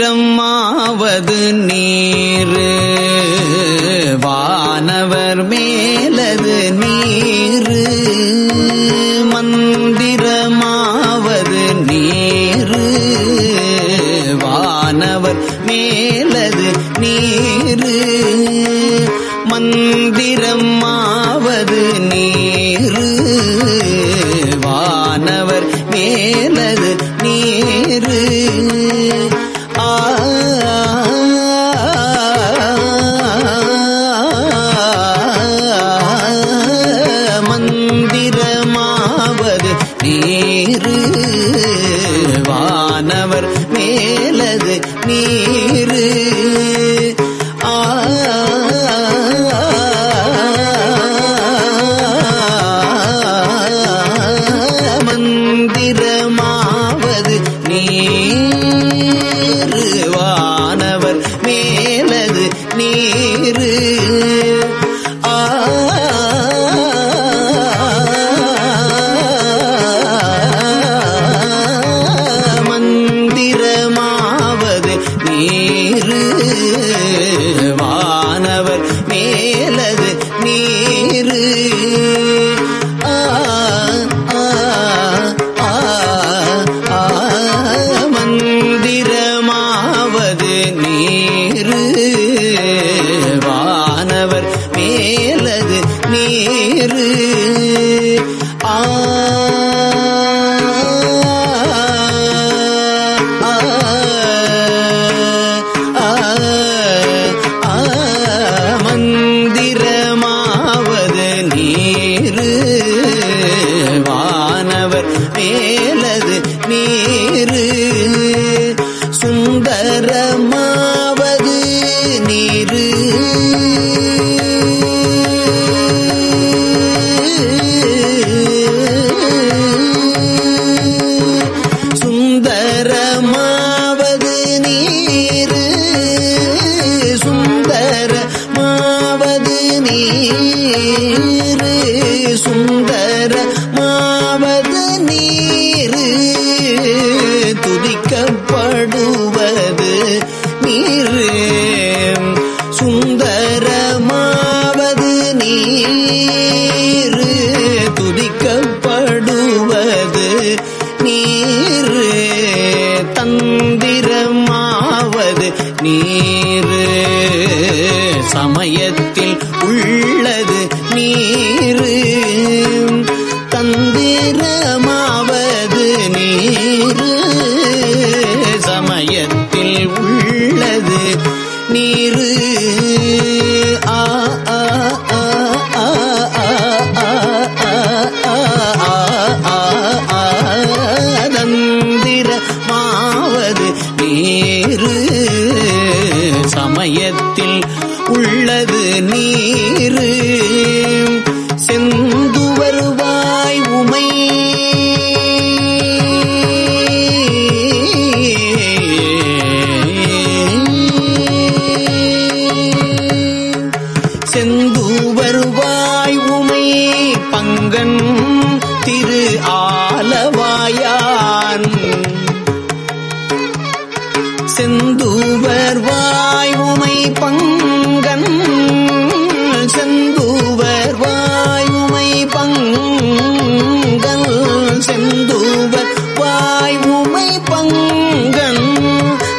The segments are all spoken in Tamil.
மந்திரமாவது நீரு வானவர் மேலது நீரு மந்திரமாவது நீரு வானவர் மேலது நீரு மந்திரமாவது நீரு வானவர் மேலது நீரு மந்திரமாவது நீரு வானவர் மேலது நீரு மந்திரமாவது நீரு வானவர் மேலது நீரு மந்திரமாவது நீரு வானவர் மேலது நீரு மந்திரமாவது நீரு வானவர் மேலது நீரு மந்திரமாவது நீரு வானவர் மேலது நீரு சுந்தரமாவது நீரு சுந்தரமாவது நீரு சுந்தரமாவது நீரு சுந்தரமாவது நீரு துதிக்கப்படுவது நீரு சுந்தரமாவது நீரு துதிக்கப்படுவது நீரு தந்திரமாவது நீரு சமயத்தில் உள்ளது நீரு தந்திரமாவது நீரு சமயத்தில் உள்ளது நீரு தந்திரமாவது நீரு சமயத்தில் உள்ளது நீரு செந்துவருவாய் உமை செந்துவருவாய் உமை பங்கன் திரு ஆலவாயான் செந்துவர்வாய் உமை பங்கன் செந்துவர்வாய் உமை பங்கன் செந்துவர்வாய் உமை பங்கன்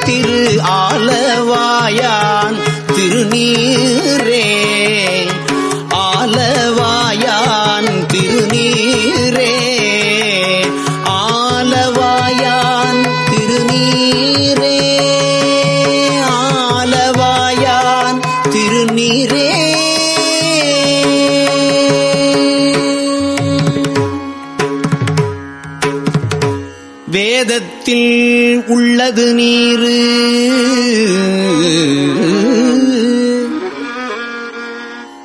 திரு ஆலவாயான் திருநீரே ஆலவாயான் திருநீரே ஆலவாயான் திருநீரே ஆலவாயான் திருநீரே வேதத்தில் உள்ளது நீரு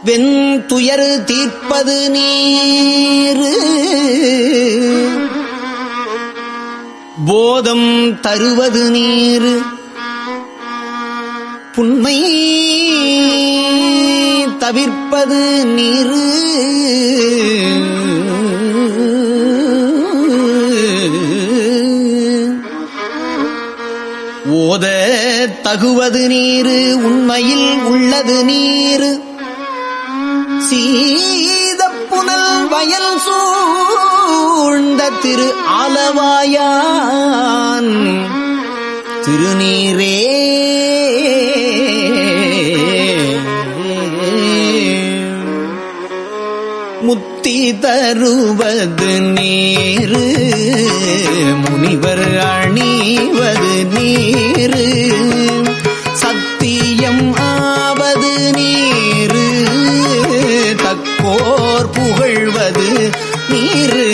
வெண்துயர் தீர்ப்பது நீரு போதம் தருவது நீரு புன்மை தவிர்ப்பது நீரு ஓத தகுவது நீரு உண்மையில் உள்ளது நீரு சீதப்புனல் வயல் சூழ்ந்த திரு ஆலவாயான் திருநீரே முத்தி தருவது நீரு முனிவர் அணிவது நீரு சத்தியம் ஆவது நீரு தக்கோர் புகழ்வது நீரு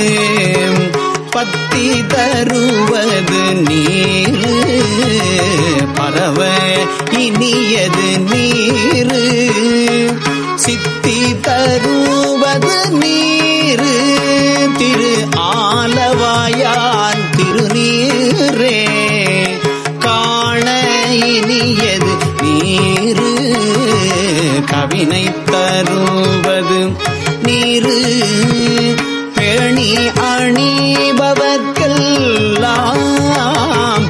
பத்தி தருவது நீரு பரவ இனியது நீரு சித்தி தருவது நீரு திரு ஆலவாயான் திருநீரே காண இனியது நீரு கவினை தருவது நீரு பேணி அணிபவர்க்கெல்லாம்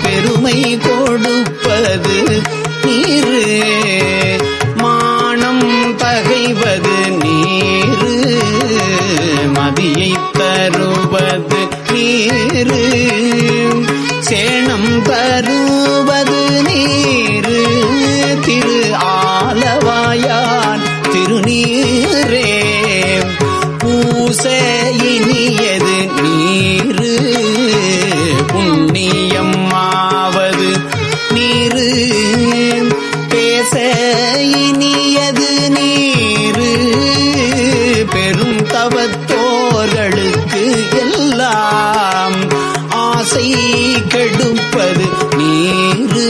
பெருமை கொடுப்பது நீரு மானம் பகைவது நீரு மதியை தருவது நீரு சேணம் தருவது நீரு திரு ஆலவாயான் திருநீரே பூச இனியது நீரு புண்ணியம் ஆவது நீரு பேச இனியது நீரு பெரும் தவத்தோர்களுக்கு எல்லாம் ஆசை கெடுப்பது நீரு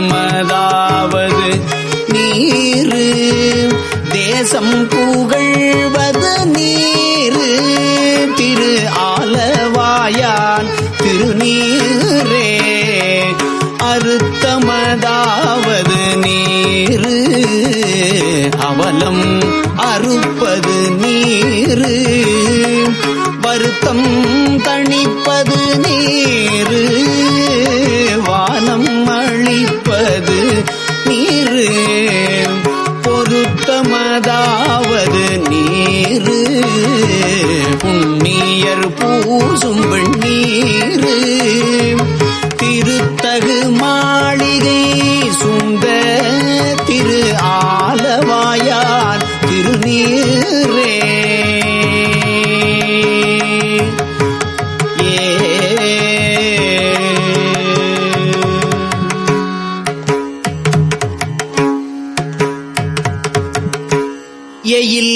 அந்தமதாவது நீரு தேசம் புகழ்வது நீரு திரு ஆலவாயான் திருநீரே அறுத்தமதாவது நீரு அவலம் அறுப்பது நீரு வருத்தம் தணிப்பது நீரு வானம் அளிப்பது நீரு பொருத்தமதாவது நீரு புண்ணியர் பூசும் வெண்ணீரு திருத்தகு மாளிகை சூழ்ந்த திரு ஆலவாயான் திருநீரே எயில்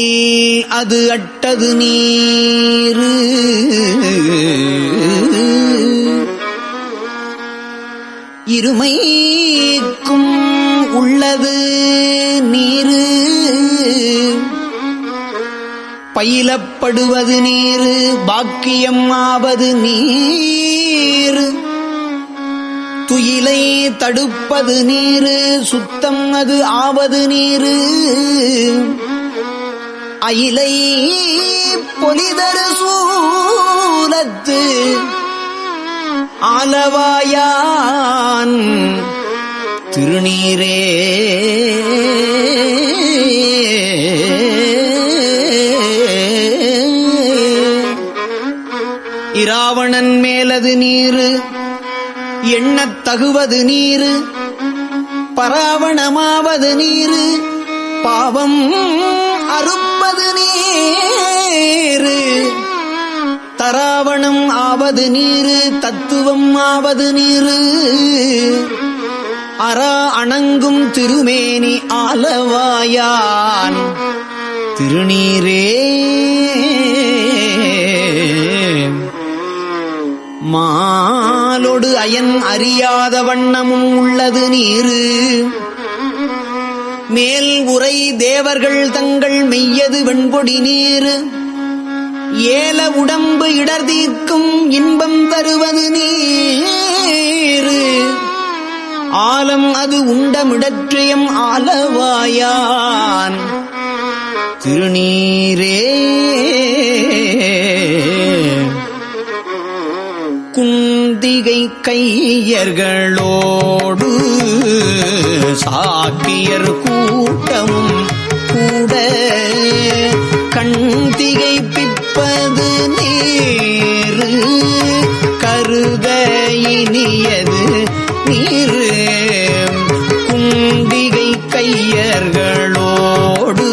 அது அட்டது நீரு இருமைக்கும் உள்ளது நீரு பயிலப்படுவது நீரு பாக்கியம் ஆவது நீரு துயிலை தடுப்பது நீரு சுத்தம் அது ஆவது நீரு அயிலை பொலிதரு சூலத்து ஆலவாயான் திருநீரே இராவணன் மேலது நீரு எண்ணத் தகுவது நீரு பராவணமாவது நீரு பாவம் அறுப்பது நீரு தராவணம் ஆவது நீரு தத்துவம் ஆவது நீரு அரா அணங்கும் திருமேனி ஆலவாயான் திருநீரே மாலொடு அயன் அறியாத வண்ணமும் உள்ளது நீரு மேல் உரை தேவர்கள் தங்கள் மெய்யது வெண்பொடி நீரு ஏல உடம்பு இடர் தீர்க்கும் இன்பம் தருவது நீரு ஆலம் அது உண்டமிடற்றியம் ஆலவாயான் திருநீரே குந்தி கண்டிகை கையர்களோடு சாக்கியர் கூட்டமும் கூட கண்டிகை பிப்பது நீரு கருத இனியது நீரு குண்டிகை கையர்களோடு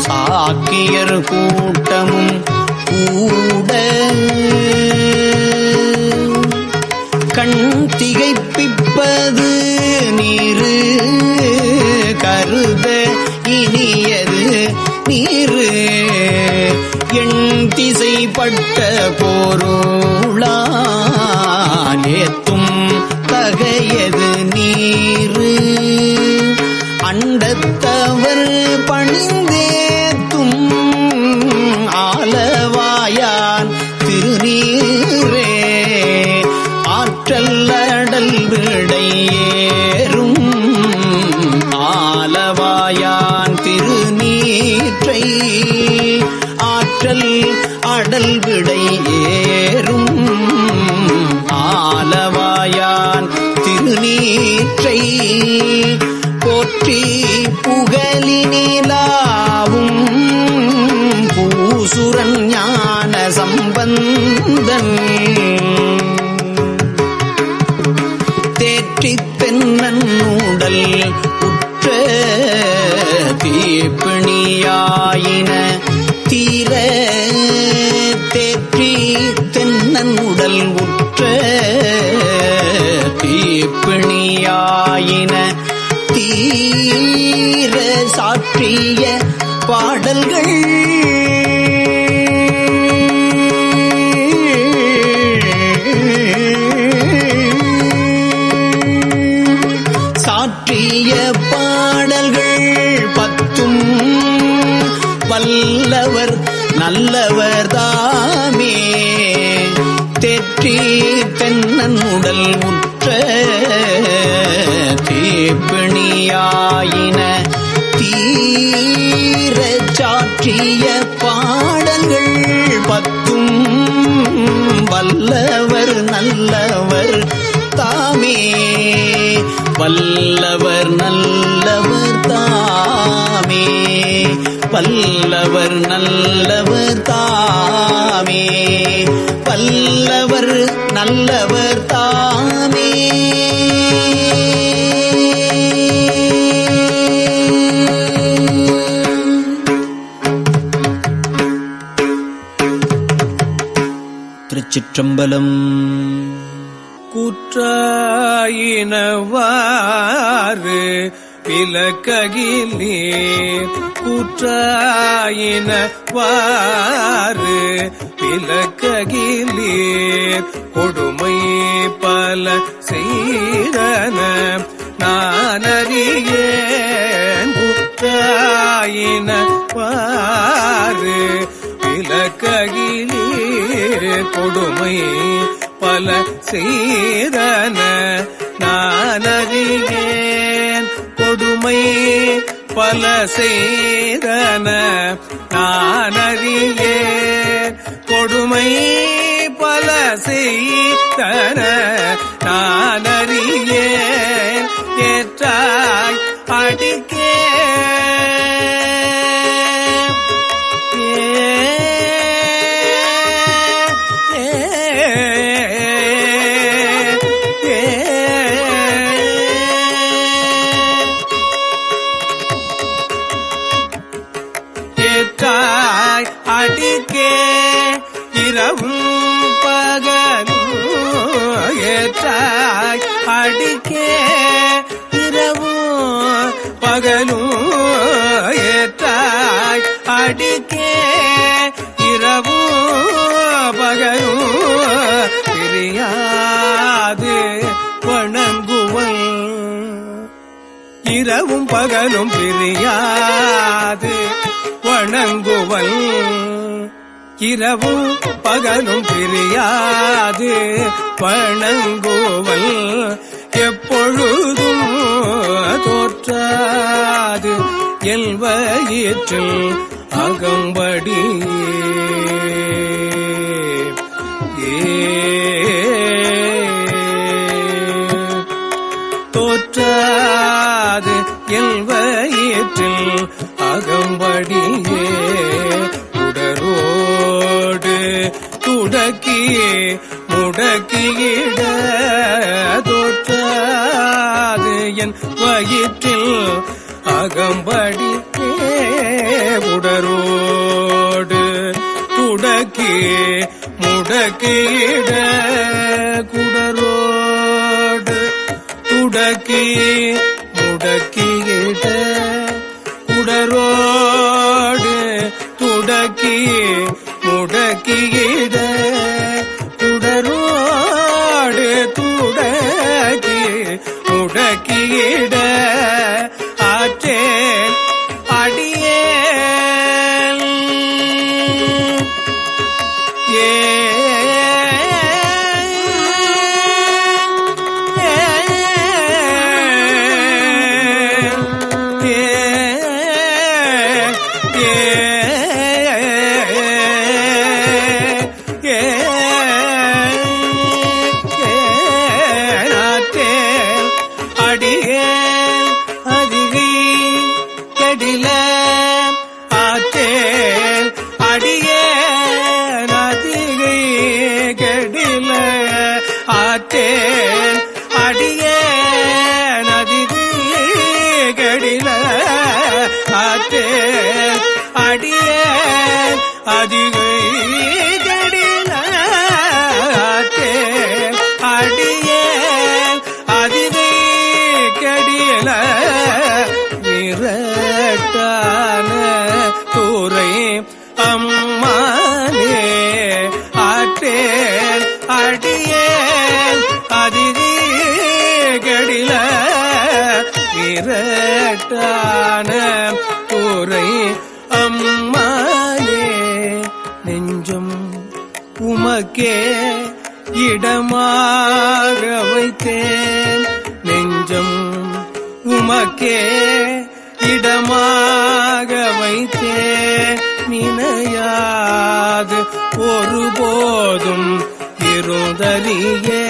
சாக்கியர் கூட்டமும் கூட கண் திகைப்பிப்பது நீரு கருத இனியது நீரு எண் திசைப்பட்ட பொருளால் ஏத்தும் தகையது நீரு அண்டத்தவர் பணிந்தேத்தும் ஆலவாயான் திருநீரே ஆற்றல் அடல் விடையேறும் ஆலவாயான் திருநீற்றை ஆற்றல் அடல் விடையேறும் ஆலவாயான் திருநீற்றை போற்றி புகழினிலாவும் பூசுரன் ஞான சம்பந்தன் தேற்றித் தென்னன் உடல் உற்ற தீப்பிணியாயின தீர தேற்றி தென்னன் உடல் உற்ற தீப்பிணியாயின தீர சாற்றிய பாடல்கள் சாற்றிய பாடல்கள் பத்தும் வல்லவர் நல்லவர் தாமே தெற்றி தென்னன் உடல் உற்ற தீப்பிணியாயின தீர சாற்றிய பாடல்கள் பத்தும் வல்லவர் நல்லவர் தாமே வல்லவர் நல்லவர் தாமே வல்லவர் நல்லவர் தாமே வல்லவர் நல்லவர் தாமே திருச்சிற்றம்பலம். கூற்றாயினவாறு விலக்ககிலே கூற்றாயினவாறு விலக்ககிலே கொடுமை பல செய்தன நானறியேன் கூற்றாயினவாறு விலக்ககிலே கொடுமை பல செய்தன நானறியேன் கொடுமை பல செய்தன நானறியேன் கொடுமை பல செய்தன நானறியேன் ஏற்றாய் அடிக்கே அடிக்கே இரவும் பகலும் ஏற்றாய் அடிக்கே இரவும் பகலும் ஏற்றாய் அடிக்கே இரவும் பகலும் பிரியாது வணங்குவன் இரவும் பகலும் பிரியாது வணங்குவல் இரவும் பகலும் பிரியாது வணங்குவல் எப்பொழுதும் தோற்றாது எல்வயிற்றில் அகம்படி ஏ முடக்கியிட தோற்றாது என் வயிற்றில் அகம்படி உடரோடு துடக்கி முடக்கியிட குடரோடு துடக்கி முடக்கியிட குடரோடு துடக்கி முடக்கியிட குடரோடு துடக்கி முடக்கியிட ஆற்றேன் அடியேன் அதிகை கடில அடியேன் அதிகை கடில விரட்டான துறை அம்மானே ஆற்றேன் அடியேன் அதிகை கடில விரட்டான துறை அம்மானே நெஞ்சம் உமக்கே இடமாக வைத்தேன் நெஞ்சம் உமக்கே இடமாக வைத்தேன் நினையாது ஒருபோதும் இருந்தறியே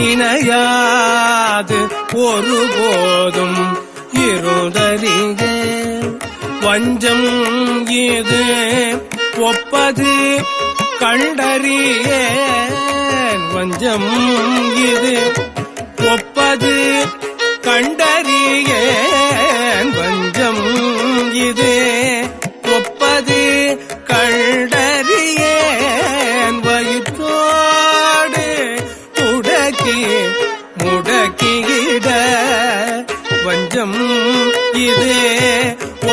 நினையாது ஒருபோதும் இருந்தறியே வஞ்சம் இது ஒப்பது கண்டறியேன் வஞ்சம் இது ஒப்பது கண்டறியேன் வஞ்சம் இது ஒப்பது கண்டறியேன் வயிற்றோடு துடக்கி முடக்கிட வஞ்சம் இது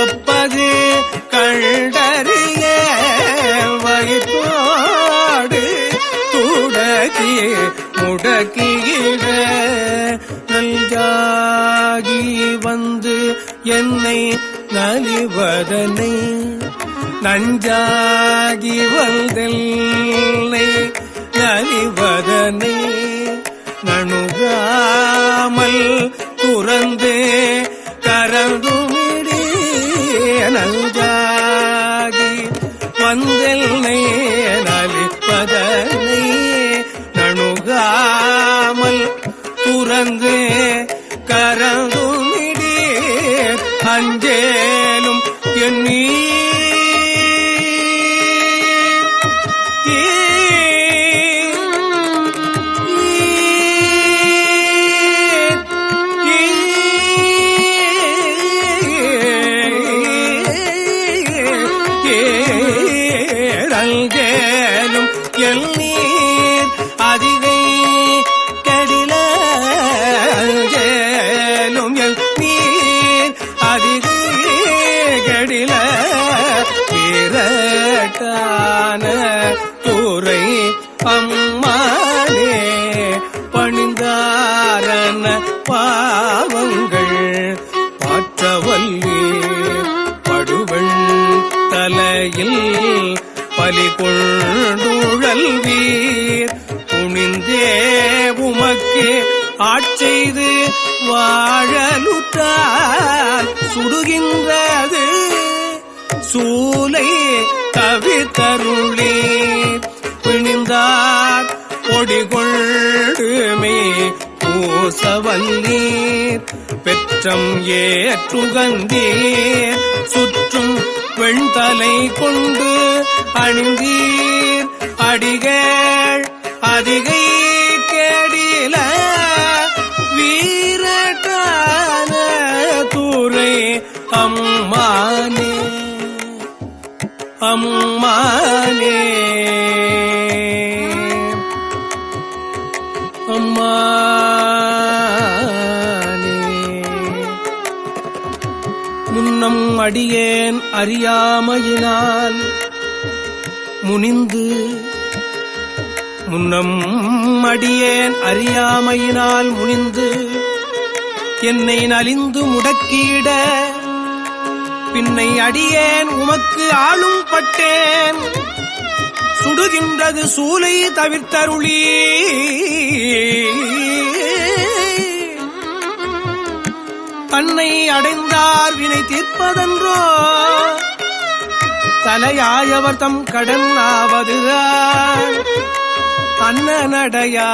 ஒப்பது கண்டறிய வயிற்றோடு துடக்கி முடக்கிட நல்காகி வந்து என்னை நலிவதனை நஞ்சாகி வந்தெல்லை நலிவதனை நணுகாமல் துறந்து கரந்துமிடி நஞ்சாகி வந்தெல்லை நலிப்பதனை நணுகாமல் துறந்து கரந்துமிடி அஞ்சேலும் எண்ணி அங்கேலும் எண்ணீர் அதிகை கடில அங்கேலும் எண்ணீர் அதிகை கடில வீரட்டான துறை அம்மானே பணிந்தாரன பாவங்கள் பாற்றவல்லி படுவள் தலையில் பலி கொண்டுழல் வீர் துணிந்தே உமக்கு ஆட்செய்து வாழலுற்றால் சுடுகின்றது சூலை தவித்தருளீர் பிணிந்தார் பொடிகொள்ளுமே பூசவல்லீர் பெற்றம் ஏற்றுகந்தீர் சுற்றும் வெண்தலை கொண்டு அணிந்தீர் அடிகள் அதிகை கேடில வீரட்டான தூரை அம்மானே அம்மானே அம்மானே. முன்னம் அடியேன் அறியாமையினால் முனிந்து முன்னம் அடியேன் அறியாமையினால் முனிந்து என்னை நலிந்து முடக்கிட பின்னை அடியேன் உமக்கு ஆளும் பட்டேன் சுடுகின்றது சூலை தவிர்த்தருளி தன்னை அடைந்தார் வினை தீர்ப்பதன்றோ தலையாயவர் தம் கடன் ஆவதுதான் அண்ணனடையா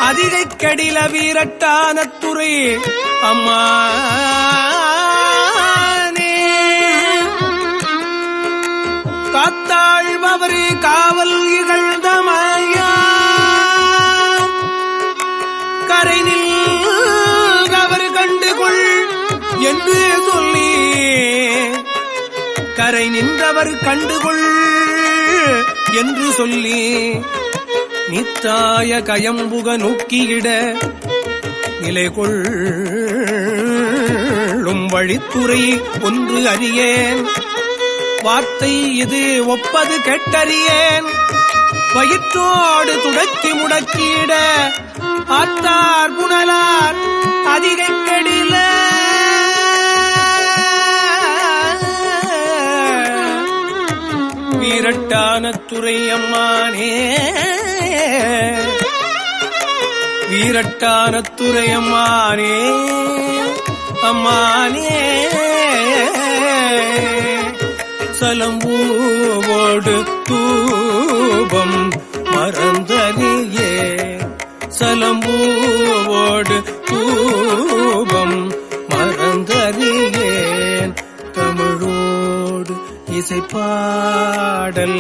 அதிகை கடில வீரட்டான துறை அம்மானே. காத்தாழ்பவரு காவல் இகழ்ந்தமையா கரை நின்றவர் கண்டுகொள் என்று சொல்லி கரை நின்றவர் கண்டுகொள் என்று சொல்லி நித்தாய கயம்புக நோக்கியிட நிலை கொள்ளும் வழித்துறை ஒன்று அறியேன் வார்த்தை இது ஒப்பது கெட்டறியேன் வயிற்றோடு துடக்கி முடக்கியிட ஆத்தார் புனலார் அதிகை கெடில வீரட்டான துறை அம்மானே வீரட்டான துறை அம்மானே அம்மானே. சலம்பூவோடு தூபம் மறந்தறியே சலம்பூவோடு தூபம் மறந்தறியேன் தமிழோடு இசைப்பாடல்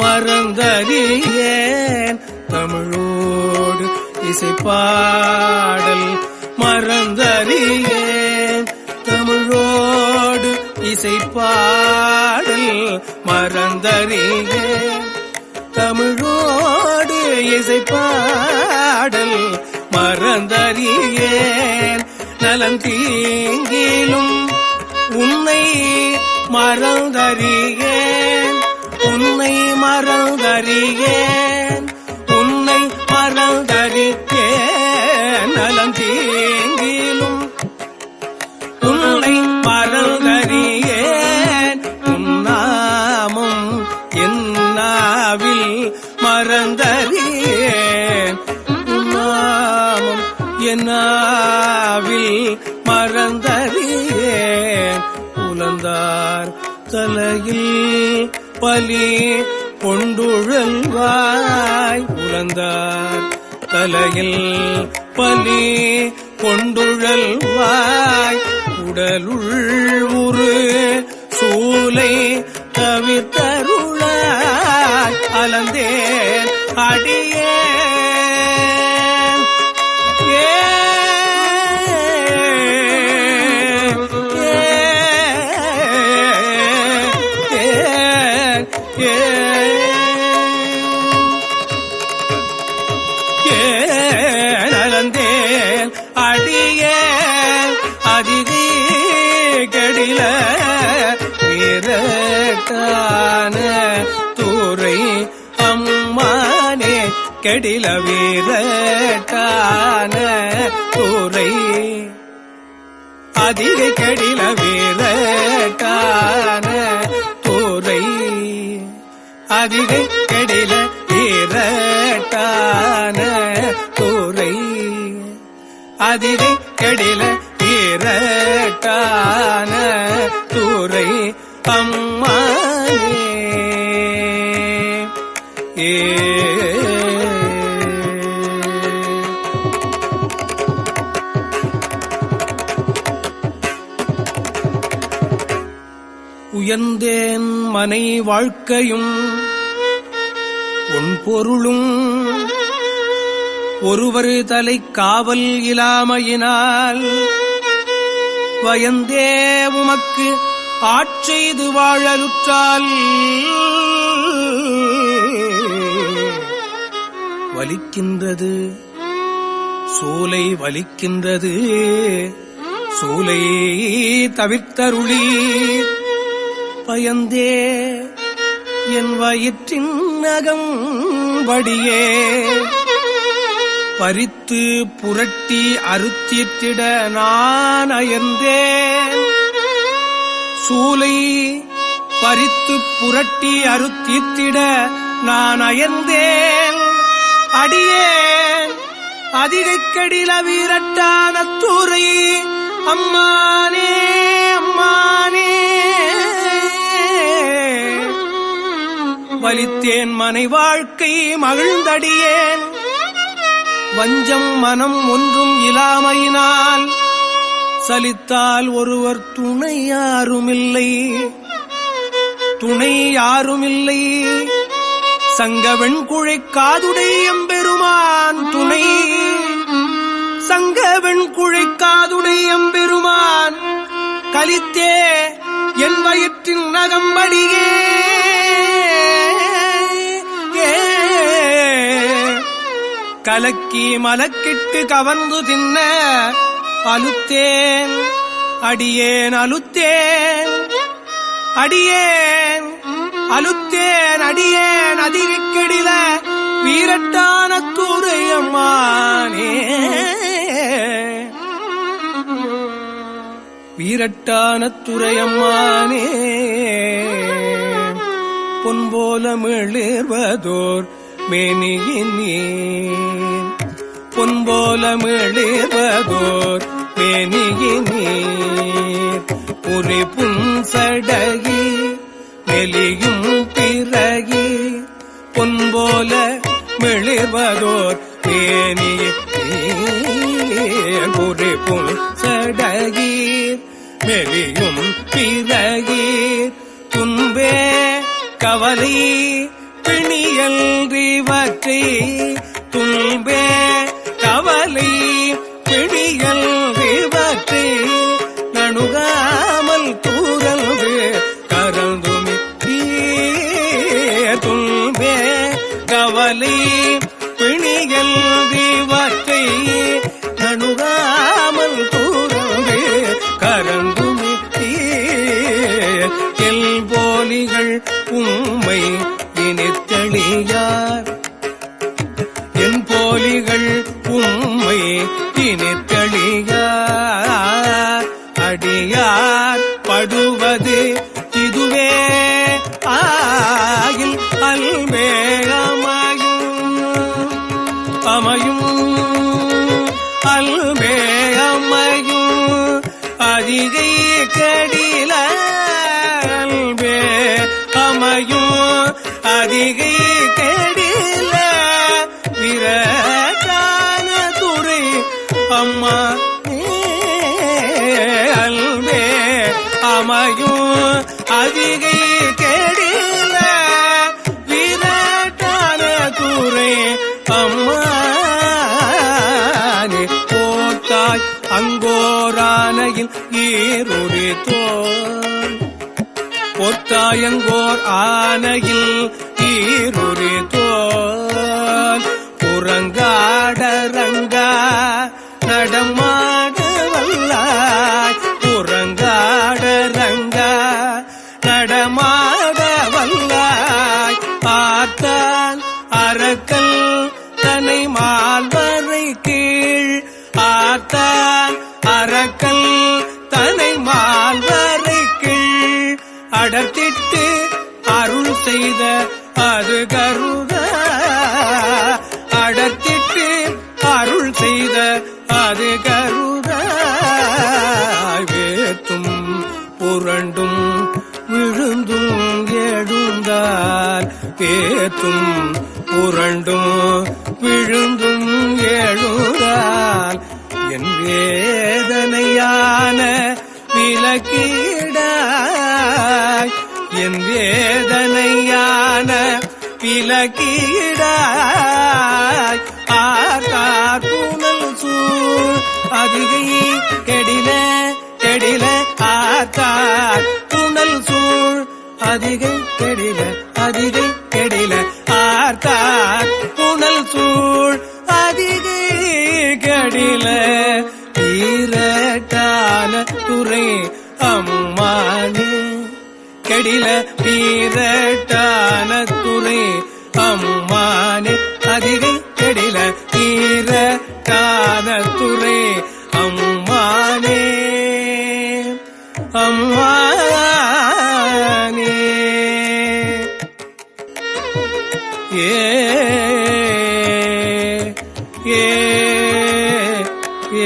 மறந்தறியேன் தமிழோடு இசைப்பாடல் மறந்தறியேன் தமிழோடு இசைப்பாடல் மறந்தறியேன் தமிழோடு இசைப்பாடல் மறந்தறியேன் நலம் தீங்கிலும் உன்னை மறந்தறியேன் உன்னை மறந்தறியேன் உன்னை மறந்தறியேன் நலம் தீங்கிலும் உன்னை மறந்தறியேன் உன்னாமம் என்னாவில் மறந்தறியேன் உன்னாமம் என்னாவில் மறந்தறியேன் உலந்தார் தலையில் பலி கொண்டுழல்வாய் உலந்தார் தலையில் பலி கொண்டுழல்வாய் உடலுள் உரு சூலை தவிர்த்தருளாய் அலந்தேன் அடியேன் அலந்தேன் அடியேன் அதிகை கடில வீரட்டான தூரை அம்மானே கடில வீரட்டான தூரை அதிகை கடில வீரட்டான தூரை அதிகை கடில வீரட்டான தூரை அதிகை கடில வீரட்டான தூரை அம்மானே. உயர்ந்தேன் மனை வாழ்க்கையும் உன் பொருளும் ஒருவர் தலை காவல் இலாமையினால் வயந்தே உமக்கு ஆட்செய்து வாழலுற்றால் வலிக்கின்றது சூலை வலிக்கின்றது சூலை தவிர்த்தருளி பயந்தே என் வயிற்றின் நகம்படியே பறித்து புரட்டி அறுத்திட்டிட நான் அயர்ந்தேன் சூலை பறித்து புரட்டி அறுத்திட்டிட நான் அயர்ந்தேன் அடியேன் அதிகைக்கடில வீரட்டான தூரை அம்மானே அம்மானே வலித்தேன் மனை வாழ்க்கை மகிழ்ந்தடியேன் வஞ்சம் மனம் ஒன்றும் இலாமையினால் சலித்தால் ஒருவர் துணை யாருமில்லை சங்கவெண்குழை காதுடை எம்பெருமான் துணை சங்கவெண்குழை காதுடை எம்பெருமான் கலித்தே என் வயிற்றின் நகம்படியே கலக்கி மலக்கிட்டு கவர்ந்து தின்ன அலுத்தேன் அடியேன் அலுத்தேன் அடியேன் அலுத்தேன் அடியேன் அதிகடில வீரட்டான தூரையம்மானே வீரட்டான துறையம்மானே பொன்போல மிளிர்வதோர் மேனியினீர் பொன்போல மிளிர்வதோர் மேனியினீர் ஒரு புன்சடகி மெலியும் பிறகி பொன்போல மிளிர்வதோர் மேனியினீர் ஒரு புன்சடகி மெலியும் பிறகி துன்பே கவலை பிணியல்றிவற்றை துன்பே கவலை பிணியல்றிவற்றை நணுகாமல் தூரல்து கரந்துமி துன்பே கவலை பிணியல்றிவற்றை நணுகாமல் தூரல்து கரந்துமி எல்போலிகள் உம்மை இனித்தளியார் என் போலிகள் உம்மை இனித்தளியார் அடியார் படுவது இதுவே ஆகில் அல்வே அமையும் அல்வே அமையும் அதிகை கடில அல்வே அமையும் அதிகை கெடில விரட்டான துறை அம்மா அல்வே அமையும் அதிகை கெடில விரட்டான துறை அம்மா போத்தாய் அங்கோரானையில் ஈருடி தோல் பொத்தாயங்கோர் ஆனையில் ஈருரி தோல் புறங்காடரங்கா நடமாட வல்லாய் புறங்காடரங்கா நடமாட வல்லாய் பார்த்தான் அரக்கல் தனை மால்வரை கீழ் ஆத்தான் அரக்கல் தனை மால்வரை கீழ் அடர்த்திட்டு அருள் செய்த அது கருத அடர்த்திட்டு அருள் செய்த அது கருத வேத்தும் புரண்டும் விழுந்தும் எழுந்தால் வேத்தும் புரண்டும் விழுந்தும் எழுந்தால் என் வேதனையான விலக்கிடாய் விலக்கிடாய் ஆர்கார் புனல் சூழ் அதிகை கெடில கெடில ஆர்கார் புனல் சூழ் அதிகை கெடில அதிகை கெடில ஆர்கார் புனல் சூழ் அதிகை கெடில வீரட்டான துறை அம்மானே கெடில வீரட்டான துறை அம்மானே அதிகை கெடில வீரட்டான துறை அம்மானே அம்மானே ஏ ஏ ஏ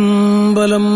திருச்சிற்றம்பலம்.